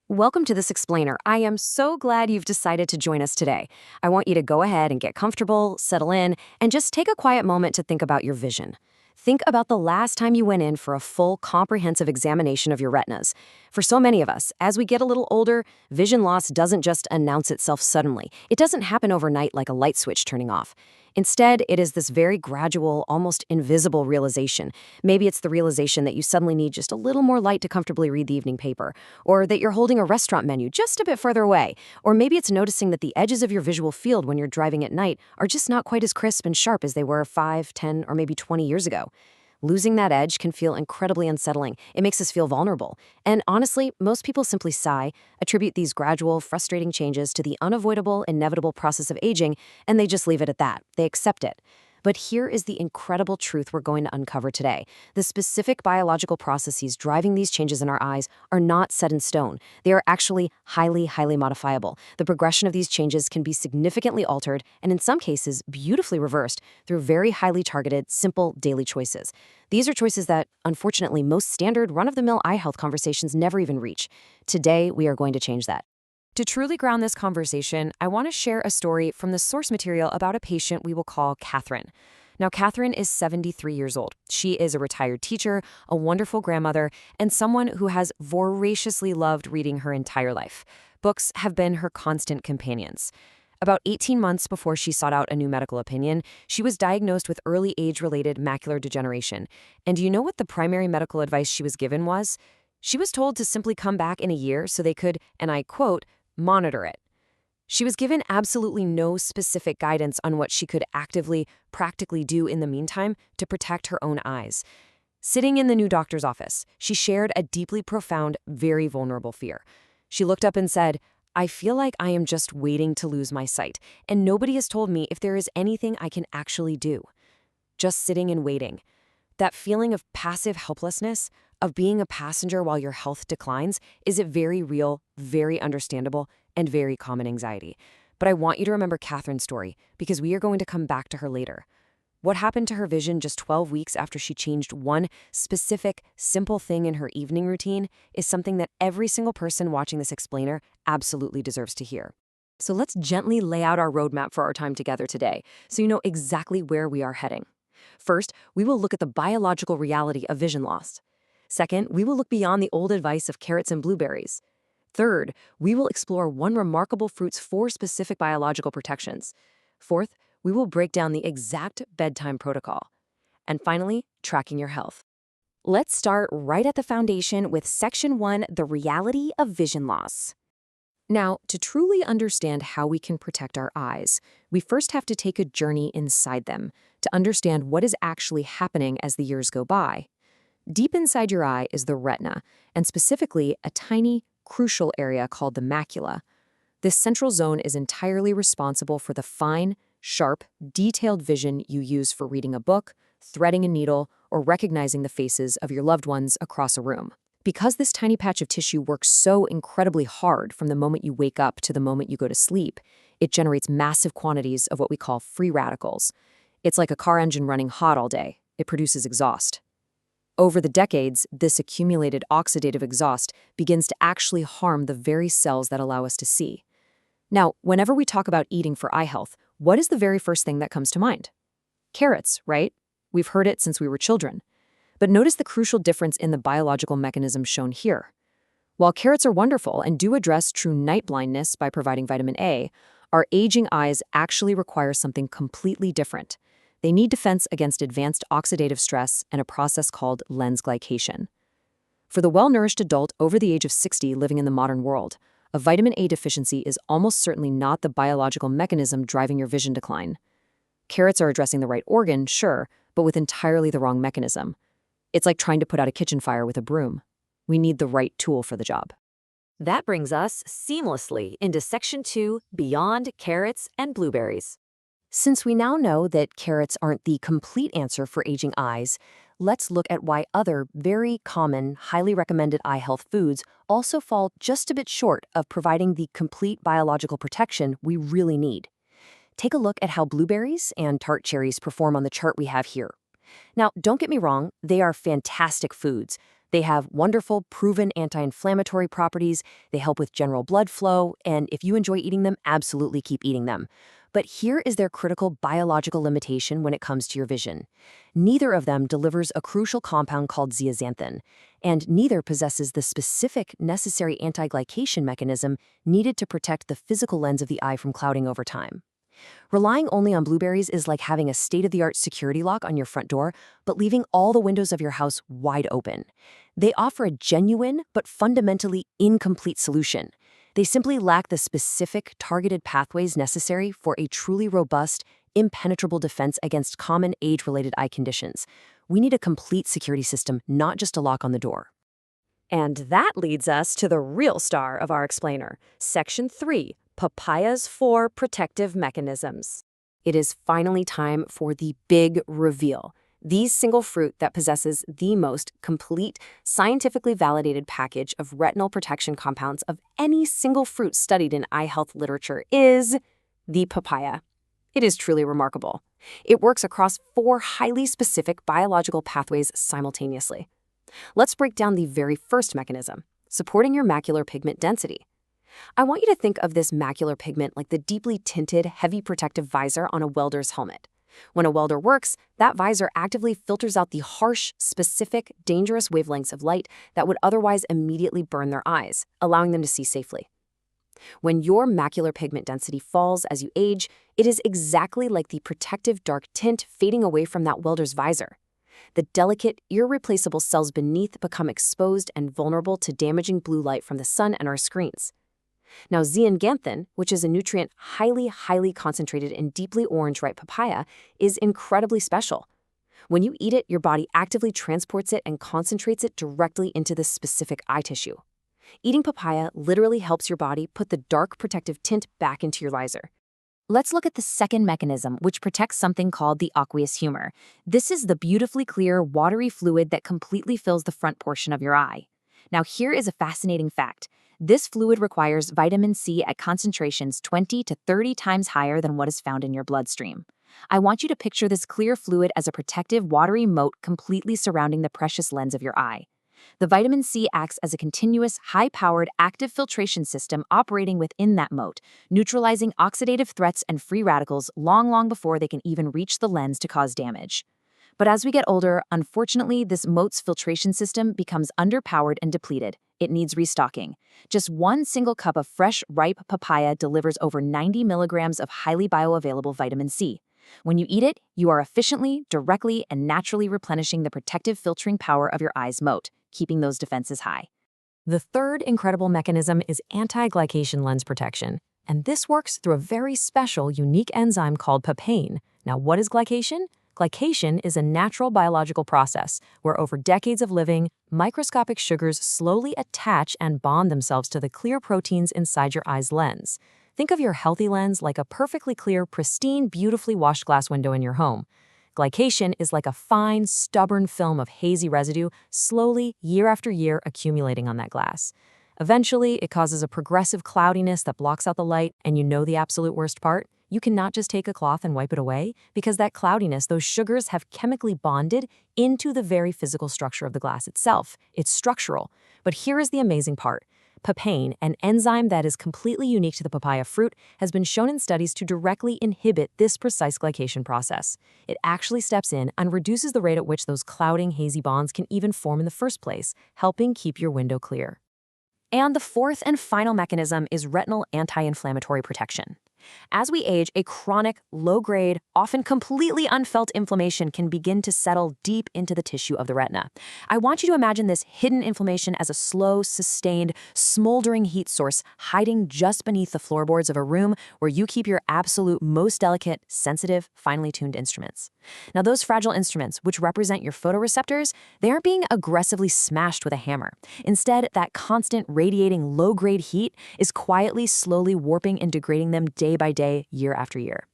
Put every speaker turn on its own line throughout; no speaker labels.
Welcome to this explainer. I am so glad you've decided to join us today. I want you to go ahead and get comfortable, settle in, and just take a quiet moment to think about your vision. Think about the last time you went in for a full, comprehensive examination of your retinas. For so many of us, as we get a little older, vision loss doesn't just announce itself suddenly. It doesn't happen overnight like a light switch turning off. Instead, it is this very gradual, almost invisible realization. Maybe it's the realization that you suddenly need just a little more light to comfortably read the evening paper, or that you're holding a restaurant menu just a bit further away, or maybe it's noticing that the edges of your visual field when you're driving at night are just not quite as crisp and sharp as they were 5, 10, or maybe 20 years ago. Losing that edge can feel incredibly unsettling. It makes us feel vulnerable. And honestly, most people simply sigh, attribute these gradual, frustrating changes to the unavoidable, inevitable process of aging, and they just leave it at that. They accept it. But here is the incredible truth we're going to uncover today. The specific biological processes driving these changes in our eyes are not set in stone. They are actually highly modifiable. The progression of these changes can be significantly altered and in some cases beautifully reversed through very highly targeted, simple daily choices. These are choices that, unfortunately, most standard run-of-the-mill eye health conversations never even reach. Today, we are going to change that. To truly ground this conversation, I want to share a story from the source material about a patient we will call Catherine. Now, Catherine is 73 years old. She is a retired teacher, a wonderful grandmother, and someone who has voraciously loved reading her entire life. Books have been her constant companions. About 18 months before she sought out a new medical opinion, she was diagnosed with early age-related macular degeneration. And do you know what the primary medical advice she was given was? She was told to simply come back in a year so they could, and I quote, monitor it. She was given absolutely no specific guidance on what she could actively, practically do in the meantime to protect her own eyes. Sitting in the new doctor's office, she shared a deeply profound, very vulnerable fear. She looked up and said, "I feel like I am just waiting to lose my sight, and nobody has told me if there is anything I can actually do." Just sitting and waiting. That feeling of passive helplessness, of being a passenger while your health declines, is a very real, very understandable, and very common anxiety. But I want you to remember Catherine's story, because we are going to come back to her later. What happened to her vision just 12 weeks after she changed one specific, simple thing in her evening routine is something that every single person watching this explainer absolutely deserves to hear. So let's gently lay out our roadmap for our time together today, so you know exactly where we are heading. First, we will look at the biological reality of vision loss. Second, we will look beyond the old advice of carrots and blueberries. Third, we will explore one remarkable fruit's 4 specific biological protections. Fourth, we will break down the exact bedtime protocol. And finally, tracking your health. Let's start right at the foundation with Section 1, the reality of vision loss. Now, to truly understand how we can protect our eyes, we first have to take a journey inside them to understand what is actually happening as the years go by. Deep inside your eye is the retina, and specifically a tiny, crucial area called the macula. This central zone is entirely responsible for the fine, sharp, detailed vision you use for reading a book, threading a needle, or recognizing the faces of your loved ones across a room. Because this tiny patch of tissue works so incredibly hard from the moment you wake up to the moment you go to sleep, it generates massive quantities of what we call free radicals. It's like a car engine running hot all day. It produces exhaust. Over the decades, this accumulated oxidative exhaust begins to actually harm the very cells that allow us to see. Now, whenever we talk about eating for eye health, what is the very first thing that comes to mind? Carrots, right? We've heard it since we were children. But notice the crucial difference in the biological mechanism shown here. While carrots are wonderful and do address true night blindness by providing vitamin A, our aging eyes actually require something completely different. They need defense against advanced oxidative stress and a process called lens glycation. For the well-nourished adult over the age of 60 living in the modern world, a vitamin A deficiency is almost certainly not the biological mechanism driving your vision decline. Carrots are addressing the right organ, sure, but with entirely the wrong mechanism. It's like trying to put out a kitchen fire with a broom. We need the right tool for the job.
That brings us seamlessly into Section 2, Beyond Carrots and Blueberries.
Since we now know that carrots aren't the complete answer for aging eyes, let's look at why other very common, highly recommended eye health foods also fall just a bit short of providing the complete biological protection we really need. Take a look at how blueberries and tart cherries perform on the chart we have here. Now, don't get me wrong, they are fantastic foods, They have wonderful, proven anti-inflammatory properties, they help with general blood flow, and if you enjoy eating them, absolutely keep eating them. But here is their critical biological limitation when it comes to your vision. Neither of them delivers a crucial compound called zeaxanthin, and neither possesses the specific necessary anti-glycation mechanism needed to protect the physical lens of the eye from clouding over time. Relying only on blueberries is like having a state-of-the-art security lock on your front door, but leaving all the windows of your house wide open. They offer a genuine but fundamentally incomplete solution. They simply lack the specific, targeted pathways necessary for a truly robust, impenetrable defense against common age-related eye conditions. We need a complete security system, not just a lock on the door.
And that leads us to the real star of our explainer, Section 3, Papaya's 4 Protective Mechanisms.
It is finally time for the big reveal. The single fruit that possesses the most complete, scientifically validated package of retinal protection compounds of any single fruit studied in eye health literature is the papaya. It is truly remarkable. It works across 4 highly specific biological pathways simultaneously. Let's break down the very first mechanism, supporting your macular pigment density. I want you to think of this macular pigment like the deeply tinted, heavy protective visor on a welder's helmet. When a welder works, that visor actively filters out the harsh, specific, dangerous wavelengths of light that would otherwise immediately burn their eyes, allowing them to see safely. When your macular pigment density falls as you age, it is exactly like the protective dark tint fading away from that welder's visor. The delicate, irreplaceable cells beneath become exposed and vulnerable to damaging blue light from the sun and our screens. Now, zeaxanthin, which is a nutrient highly concentrated in deeply orange ripe papaya, is incredibly special. When you eat it, your body actively transports it and concentrates it directly into the specific eye tissue. Eating papaya literally helps your body put the dark protective tint back into your visor.
Let's look at the second mechanism, which protects something called the aqueous humor. This is the beautifully clear, watery fluid that completely fills the front portion of your eye. Now, here is a fascinating fact. This fluid requires vitamin C at concentrations 20 to 30 times higher than what is found in your bloodstream. I want you to picture this clear fluid as a protective, watery moat completely surrounding the precious lens of your eye. The vitamin C acts as a continuous, high-powered, active filtration system operating within that moat, neutralizing oxidative threats and free radicals long before they can even reach the lens to cause damage. But as we get older, unfortunately, this moat's filtration system becomes underpowered and depleted. It needs restocking. Just one single cup of fresh, ripe papaya delivers over 90 milligrams of highly bioavailable vitamin C. When you eat it, you are efficiently, directly, and naturally replenishing the protective filtering power of your eye's moat, keeping those defenses high.
The third incredible mechanism is anti-glycation lens protection, and this works through a very special, unique enzyme called papain. Now, what is glycation? Glycation is a natural biological process where over decades of living, microscopic sugars slowly attach and bond themselves to the clear proteins inside your eye's lens. Think of your healthy lens like a perfectly clear, pristine, beautifully washed glass window in your home. Glycation is like a fine, stubborn film of hazy residue slowly, year after year, accumulating on that glass. Eventually, it causes a progressive cloudiness that blocks out the light, and you know the absolute worst part? You cannot just take a cloth and wipe it away, because that cloudiness, those sugars have chemically bonded into the very physical structure of the glass itself. It's structural. But here is the amazing part. Papain, an enzyme that is completely unique to the papaya fruit, has been shown in studies to directly inhibit this precise glycation process. It actually steps in and reduces the rate at which those clouding, hazy bonds can even form in the first place, helping keep your window clear. And the fourth and final mechanism is retinal anti-inflammatory protection. As we age, a chronic, low-grade, often completely unfelt inflammation can begin to settle deep into the tissue of the retina. I want you to imagine this hidden inflammation as a slow, sustained, smoldering heat source hiding just beneath the floorboards of a room where you keep your absolute most delicate, sensitive, finely tuned instruments. Now, those fragile instruments, which represent your photoreceptors, they aren't being aggressively smashed with a hammer. Instead, that constant radiating low-grade heat is quietly, slowly warping and degrading them day by day, year after year.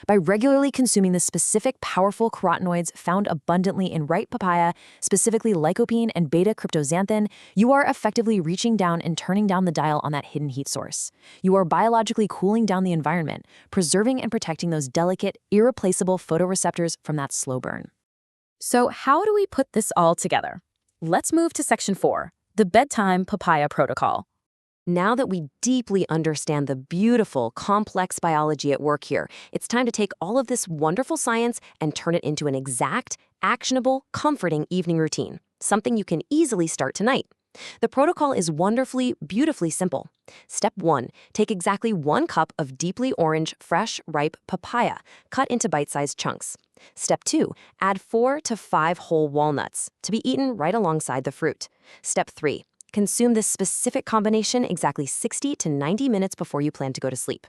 By regularly consuming the specific powerful carotenoids found abundantly in ripe papaya, specifically lycopene and beta-cryptoxanthin, you are effectively reaching down and turning down the dial on that hidden heat source. You are biologically cooling down the environment, preserving and protecting those delicate, irreplaceable photoreceptors from that slow burn.
So how do we put this all together?
Let's move to Section 4, the Bedtime Papaya Protocol.
Now that we deeply understand the beautiful, complex biology at work here, it's time to take all of this wonderful science and turn it into an exact, actionable, comforting evening routine, something you can easily start tonight. The protocol is wonderfully, beautifully simple. Step 1, take exactly 1 cup of deeply orange, fresh, ripe papaya, cut into bite-sized chunks. Step 2, add 4 to 5 whole walnuts, to be eaten right alongside the fruit. Step 3, consume this specific combination exactly 60 to 90 minutes before you plan to go to sleep.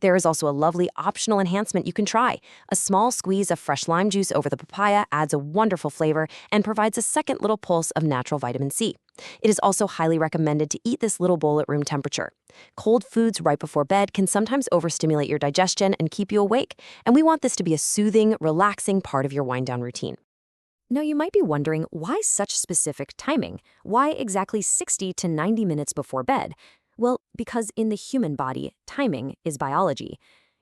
There is also a lovely optional enhancement you can try. A small squeeze of fresh lime juice over the papaya adds a wonderful flavor and provides a second little pulse of natural vitamin C. It is also highly recommended to eat this little bowl at room temperature. Cold foods right before bed can sometimes overstimulate your digestion and keep you awake, and we want this to be a soothing, relaxing part of your wind-down routine.
Now, you might be wondering, why such specific timing? Why exactly 60 to 90 minutes before bed? Well, because in the human body, timing is biology.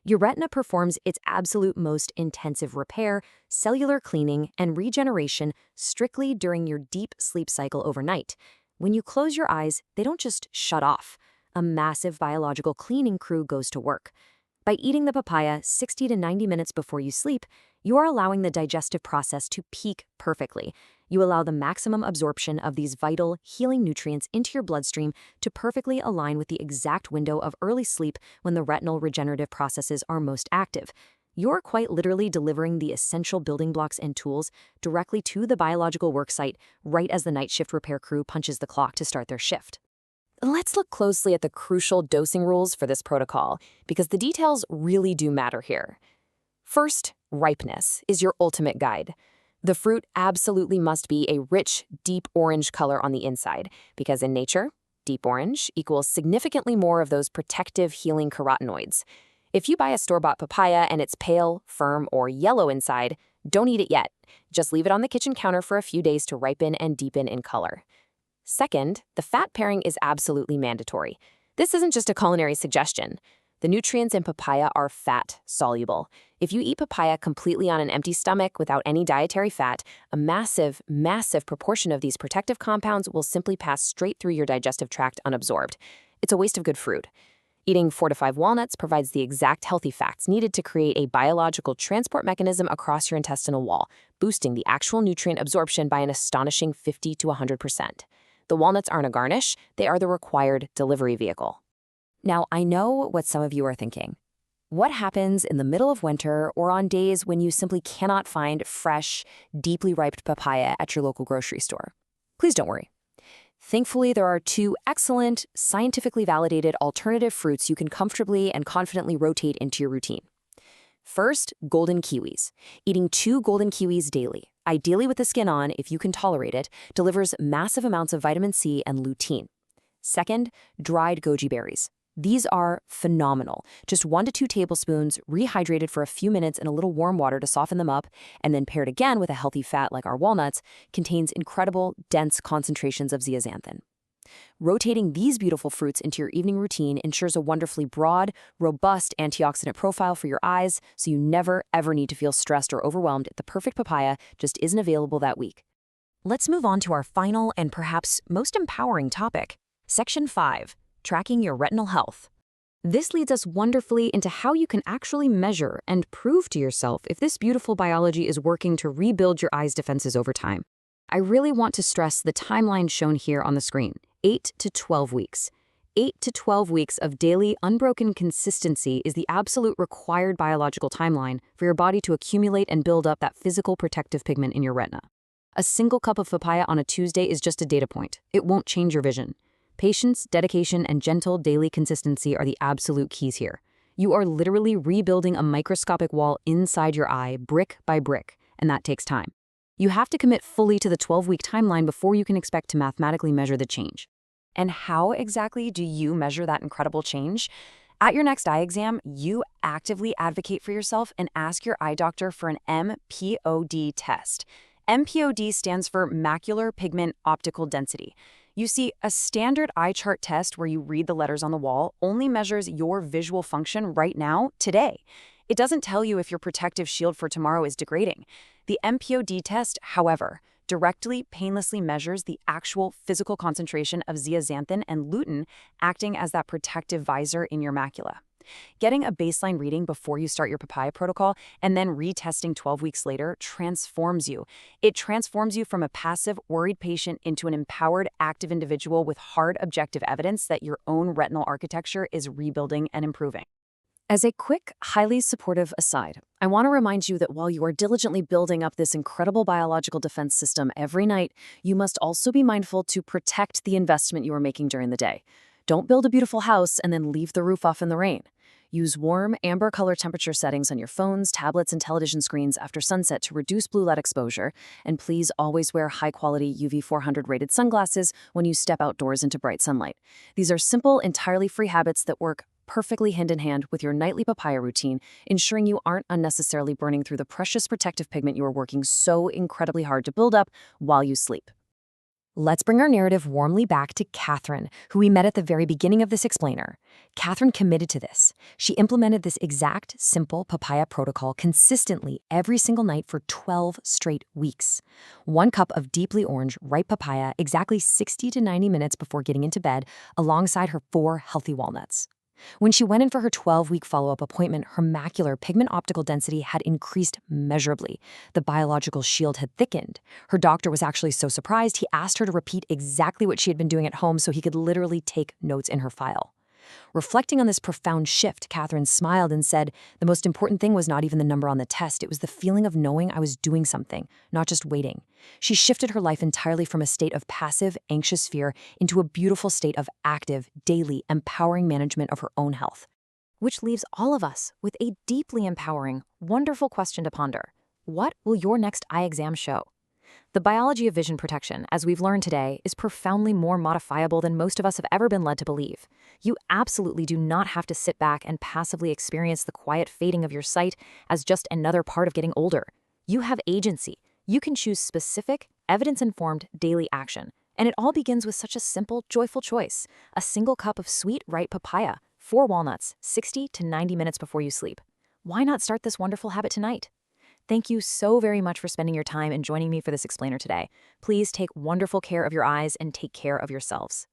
Your retina performs its absolute most intensive repair, cellular cleaning, and regeneration strictly during your deep sleep cycle overnight. When you close your eyes, they don't just shut off. A massive biological cleaning crew goes to work. By eating the papaya 60 to 90 minutes before you sleep, you are allowing the digestive process to peak perfectly. You allow the maximum absorption of these vital, healing nutrients into your bloodstream to perfectly align with the exact window of early sleep when the retinal regenerative processes are most active. You're quite literally delivering the essential building blocks and tools directly to the biological worksite right as the night shift repair crew punches the clock to start their shift. Let's look closely at the crucial dosing rules for this protocol, because the details really do matter here. First, ripeness is your ultimate guide. The fruit absolutely must be a rich, deep orange color on the inside, because in nature, deep orange equals significantly more of those protective, healing carotenoids. If you buy a store-bought papaya and it's pale, firm, or yellow inside, don't eat it yet. Just leave it on the kitchen counter for a few days to ripen and deepen in color. Second, the fat pairing is absolutely mandatory. This isn't just a culinary suggestion. The nutrients in papaya are fat-soluble. If you eat papaya completely on an empty stomach without any dietary fat, a massive, massive proportion of these protective compounds will simply pass straight through your digestive tract unabsorbed. It's a waste of good fruit. Eating 4 to 5 walnuts provides the exact healthy fats needed to create a biological transport mechanism across your intestinal wall, boosting the actual nutrient absorption by an astonishing 50 to 100%. The walnuts aren't a garnish, they are the required delivery vehicle. Now, I know what some of you are thinking. What happens in the middle of winter or on days when you simply cannot find fresh, deeply ripe papaya at your local grocery store? Please don't worry. Thankfully, there are 2 excellent, scientifically validated alternative fruits you can comfortably and confidently rotate into your routine. First, golden kiwis. Eating 2 golden kiwis daily, ideally with the skin on if you can tolerate it, delivers massive amounts of vitamin C and lutein. Second, dried goji berries. These are phenomenal. Just 1 to 2 tablespoons, rehydrated for a few minutes in a little warm water to soften them up, and then paired again with a healthy fat like our walnuts, contains incredible, dense concentrations of zeaxanthin. Rotating these beautiful fruits into your evening routine ensures a wonderfully broad, robust antioxidant profile for your eyes, so you never, ever need to feel stressed or overwhelmed if the perfect papaya just isn't available that week. Let's move on to our final and perhaps most empowering topic, Section 5, tracking your retinal health. This leads us wonderfully into how you can actually measure and prove to yourself if this beautiful biology is working to rebuild your eye's defenses over time. I really want to stress the timeline shown here on the screen, 8 to 12 weeks. 8 to 12 weeks of daily, unbroken consistency is the absolute required biological timeline for your body to accumulate and build up that physical protective pigment in your retina. A single cup of papaya on a Tuesday is just a data point. It won't change your vision. Patience, dedication, and gentle daily consistency are the absolute keys here. You are literally rebuilding a microscopic wall inside your eye, brick by brick, and that takes time. You have to commit fully to the 12-week timeline before you can expect to mathematically measure the change. And how exactly do you measure that incredible change? At your next eye exam, you actively advocate for yourself and ask your eye doctor for an MPOD test. MPOD stands for macular pigment optical density. You see, a standard eye chart test where you read the letters on the wall only measures your visual function right now, today. It doesn't tell you if your protective shield for tomorrow is degrading. The MPOD test, however, directly, painlessly measures the actual physical concentration of zeaxanthin and lutein, acting as that protective visor in your macula. Getting a baseline reading before you start your papaya protocol and then retesting 12 weeks later transforms you. It transforms you from a passive, worried patient into an empowered, active individual with hard, objective evidence that your own retinal architecture is rebuilding and improving.
As a quick, highly supportive aside, I want to remind you that while you are diligently building up this incredible biological defense system every night, you must also be mindful to protect the investment you are making during the day. Don't build a beautiful house and then leave the roof off in the rain. Use warm, amber color temperature settings on your phones, tablets, and television screens after sunset to reduce blue light exposure, and please always wear high-quality UV 400 rated sunglasses when you step outdoors into bright sunlight. These are simple, entirely free habits that work perfectly hand in hand with your nightly papaya routine, ensuring you aren't unnecessarily burning through the precious protective pigment you are working so incredibly hard to build up while you sleep. Let's bring our narrative warmly back to Catherine, who we met at the very beginning of this explainer. Catherine committed to this. She implemented this exact, simple papaya protocol consistently every single night for 12 straight weeks. 1 cup of deeply orange, ripe papaya exactly 60 to 90 minutes before getting into bed, alongside her 4 healthy walnuts. When she went in for her 12-week follow-up appointment, her macular pigment optical density had increased measurably. The biological shield had thickened. Her doctor was actually so surprised, he asked her to repeat exactly what she had been doing at home so he could literally take notes in her file. Reflecting on this profound shift, Catherine smiled and said, "The most important thing was not even the number on the test. It was the feeling of knowing I was doing something, not just waiting." She shifted her life entirely from a state of passive, anxious fear into a beautiful state of active, daily, empowering management of her own health.
Which leaves all of us with a deeply empowering, wonderful question to ponder. What will your next eye exam show? The biology of vision protection, as we've learned today, is profoundly more modifiable than most of us have ever been led to believe. You absolutely do not have to sit back and passively experience the quiet fading of your sight as just another part of getting older. You have agency. You can choose specific, evidence-informed daily action. And it all begins with such a simple, joyful choice: a single cup of sweet, ripe papaya, 4 walnuts, 60 to 90 minutes before you sleep. Why not start this wonderful habit tonight? Thank you so very much for spending your time and joining me for this explainer today. Please take wonderful care of your eyes and take care of yourselves.